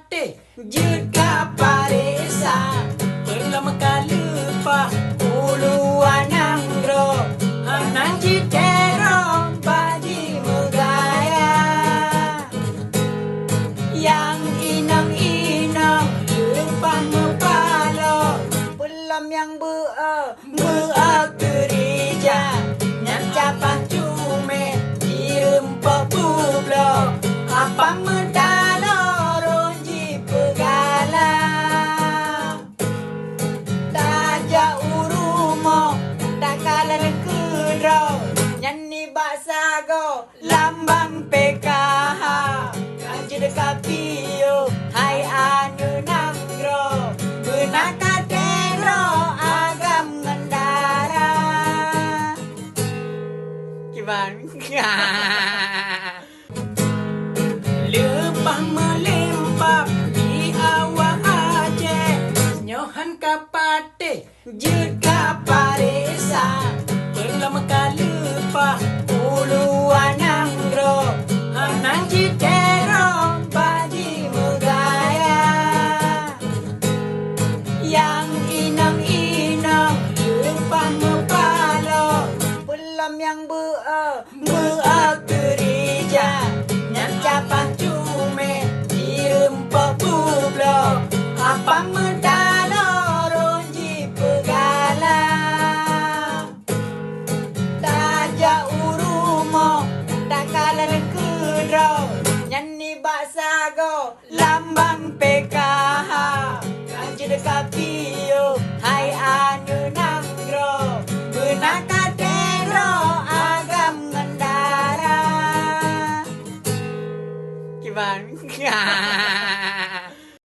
kapate juga paresa belum kalupa uluan anggro anan citero bagi megaya yang inang-inang lupa mepalo belum yang bua gereja yang capah cume dirempok bublo apa medalo ronji pegala taja urumo takalan kudro nyanyi baksago lambang PKH kaji dekapio hai anu nanggro benakadero agam ngendara gimana Lepah melempap di awak Aceh Nyohan kapate juga paresa belum kalupa uluan anggro anan citero bagi megaya yang inang-inang lupa mepalo belum yang bua gereja yang capah cume dirempok bublo apa medalo ronji pegala taja urumo takalan kudro nyanyi baksago lambang PKH kaji dekapio hai anu nanggro benakadero agam ngendara gimana